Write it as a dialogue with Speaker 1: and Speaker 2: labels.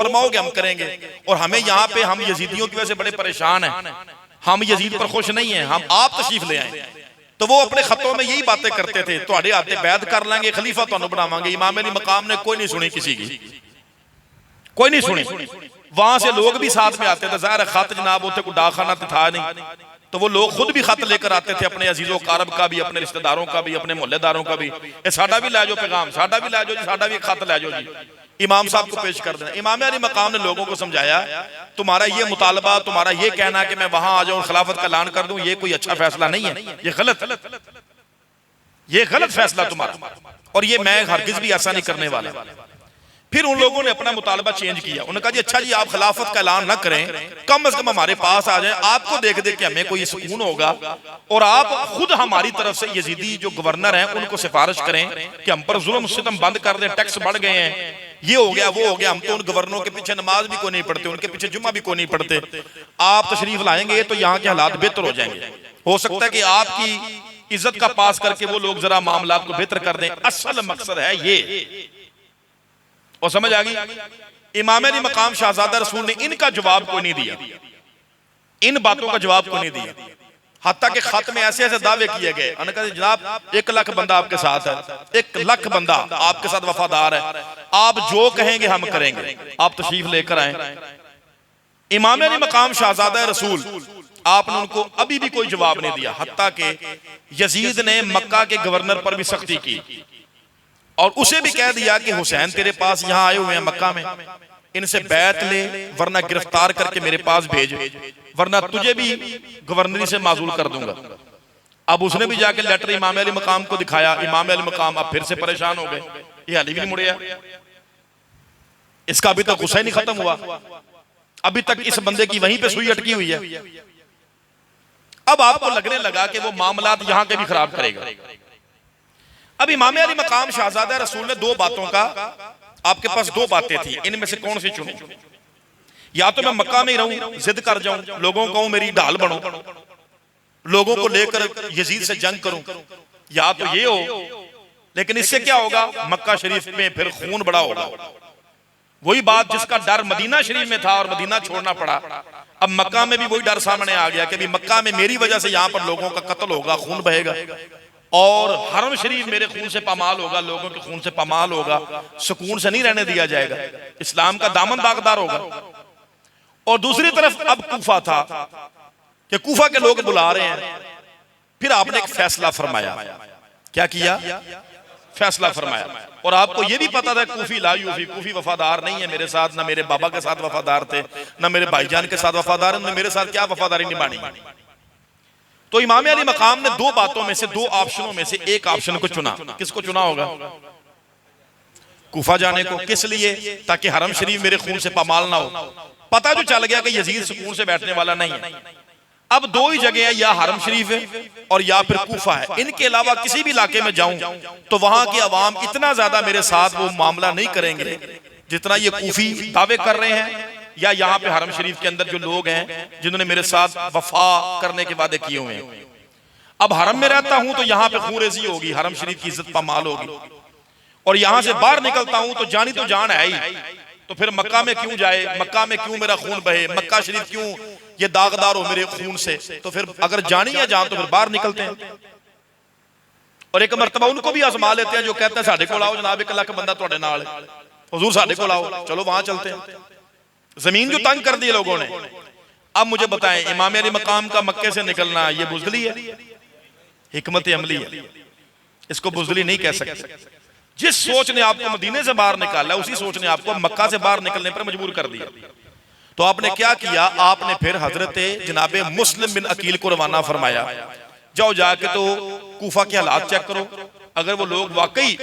Speaker 1: फरमाओगे हम करेंगे। और हमें यहाँ पे, हम यजीदियों की वजह से बड़े परेशान हैं, हम यजीद पर खुश नहीं हैं, हम आप तशरीफ ले आए। तो वो अपने खतों में यही बातें करते थे, तुम्हारे हाथे बैत कर लेंगे, खलीफा तुहानू बनावांगे। इमाम अली मकाम ने कोई नहीं सुनी, किसी की कोई नहीं सुनी। वहां से लोग भी साथ में आते थे, ज़ाहिर खत जनाब उसे कोई डाकखाना था नहीं, तो वो लोग खुद भी खत लेकर आते थे, अपने अजीजों कारब का भी, अपने रिश्तेदारों का भी, अपने मोहल्लेदारों का भी। ए साडा भी लै जाओ पैगाम, साडा भी लै जाओ जी, साडा भी खत लै जाओ जी, इमाम साहब को पेश कर देना। इमाम अली मकाम ने लोगों को समझाया, तुम्हारा ये मुतालबा, तुम्हारा ये कहना कि मैं वहां आ जाऊं खिलाफत का ऐलान कर दूं, ये कोई अच्छा फैसला नहीं है, ये गलत फैसला तुम्हारा, और ये मैं हरगिज भी ऐसा नहीं करने वाला। फिर उन लोगों ने अपना मुतालबा चेंज किया, उन्होंने कहा जी अच्छा जी, आप खिलाफत का ऐलान ना करें, कम से कम हमारे पास आ जाएं, आपको देख देख के हमें कोई सुकून होगा, और आप खुद हमारी तरफ से यजीदी जो गवर्नर हैं उनको सिफारिश करें कि हम पर जुल्म सितम बंद कर दें, टैक्स बढ़ गए हैं, ये हो गया वो हो गया, हम तो उन गवर्नरों के पीछे नमाज भी कोई नहीं पढ़ते, उनके पीछे जुम्मा भी कोई नहीं पढ़ते, आप तशरीफ लाएंगे तो यहाँ के हालात बेहतर हो जाएंगे। हो सकता है कि आपकी इज्जत का पास करके वो लोग जरा मामला को बेहतर कर दें। असल मकसद है ये, और समझ आ गई। इमाम अली मकाम शाहजादा रसूल ने इनका जवाब कोई नहीं दिया, इन बातों का जवाब कोई नहीं दिया। हत्ता के खत में ऐसे ऐसे दावे किए गए, उन्होंने कहा जनाब 1 लाख बंदा आपके साथ है, 1 लाख बंदा आपके साथ वफादार है, आप जो कहेंगे हम करेंगे, आप तशरीफ लेकर आए। इमाम अली मकाम शाहजादा रसूल, आपने उनको अभी भी कोई जवाब नहीं दिया। हत्ता के यजीद ने मक्का के गवर्नर पर भी सख्ती की और उसे भी कह दिया कि हुसैन तेरे पास यहाँ आए हुए हैं मक्का में, इनसे बैत ले, वरना गिरफ्तार करके मेरे पास भेज, वरना तुझे भी गवर्नरी से माजूल कर दूंगा। अब उसने भी जाके लेटर इमाम अली मकाम को दिखाया। इमाम अली मकाम अब फिर से परेशान हो गए, ये हाली भी नहीं मुड़िया, इसका अभी तक गुस्सा ही नहीं खत्म हुआ, अभी तक इस बंदे की वहीं पे सुई अटकी हुई है। अब आपको लगने लगा कि वो मामलात यहां के भी खराब करेगा। अब इमाम अली मकाम शाहजादा रसूल ने 2 बातों का, आपके पास 2 बातें थी, इनमें से कौन सी चुनूं? या तो मैं मक्का में ही रहूं, जिद कर जाऊं, लोगों को मेरी ढाल बनो, लोगों को लेकर यजीद से जंग करूं, या तो ये हो। लेकिन इससे क्या होगा, मक्का शरीफ में फिर खून बड़ा होगा। वही बात जिसका डर मदीना शरीफ में था और मदीना छोड़ना पड़ा, अब मक्का में भी वही डर सामने आ गया कि मक्का में मेरी वजह से यहाँ पर लोगों का कत्ल होगा, खून बहेगा, और हरम शरीफ मेरे खून से पामाल होगा, लोगों के खून से पामाल होगा, सुकून से नहीं रहने दिया जाएगा, इस्लाम का दामन दागदार होगा। और दूसरी तरफ अब कूफा था कि कूफा के लोग बुला रहे हैं। फिर आपने एक फैसला फरमाया। क्या किया? फैसला फरमाया। और आपको यह भी पता था कूफी ला यूफी, कूफी वफादार नहीं है मेरे साथ, ना मेरे बाबा के साथ वफादार थे, ना मेरे भाईजान के साथ वफादार है, मेरे साथ क्या वफादारी निभानी। तो इमाम अली मकाम ने 2 बातों में से, 2 ऑप्शनों में से एक ऑप्शन को चुना। किसको चुना होगा? कूफा जाने को। किस लिए? ताकि हरम शरीफ मेरे खून से पामाल ना हो। पता जो चल गया कि यजीद सुकून से बैठने वाला नहीं है। अब 2 ही जगह है, या हरम शरीफ है और या फिर कूफा है। इनके अलावा किसी भी इलाके में जाऊं तो वहां की आवाम इतना ज्यादा मेरे साथ वो मामला नहीं करेंगे जितना ये कूफी दावे कर रहे हैं, या यहाँ पे हरम शरीफ के अंदर जो लोग हैं जिन्होंने मेरे साथ वफा करने के वादे किए हुए हैं। अब हरम में रहता हूं तो यहाँ पे खूरेजी होगी, हरम शरीफ की इज्जत पामाल होगी, और यहां से बाहर निकलता हूं तो जानी तो जान है ही, तो फिर मक्का में क्यों जाए, मक्का में क्यों मेरा खून बहे, मक्का शरीफ क्यों ये दागदार हो मेरे खून से। तो फिर अगर जानी है जान तो फिर बाहर निकलते हैं। और एक मर्तबा उनको भी आजमा लेते हैं जो कहते हैं साढ़े को लाओ जनाब, 1 लाख बंदा तुहाडे नाल, हुजूर साढ़े को लाओ, चलो वहां चलते हैं। जमीन जो तंग कर दी लोगों ने। अब मुझे बताएं, इमाम अली मकाम का मक्के से निकलना ये बुज़दिली है? हिकमत अमली है, इसको बुज़दिली नहीं कह सकते। जिस सोच ने आपको मदीने से बाहर निकाला, उसी सोच ने आपको मक्का से बाहर निकलने पर मजबूर कर दिया। तो आपने क्या किया? आपने फिर हजरत जनाबे मुस्लिम बिन अकील को रवाना फरमाया, जाओ जाके तो कूफा के हालात चेक करो, अगर वो लोग वाकई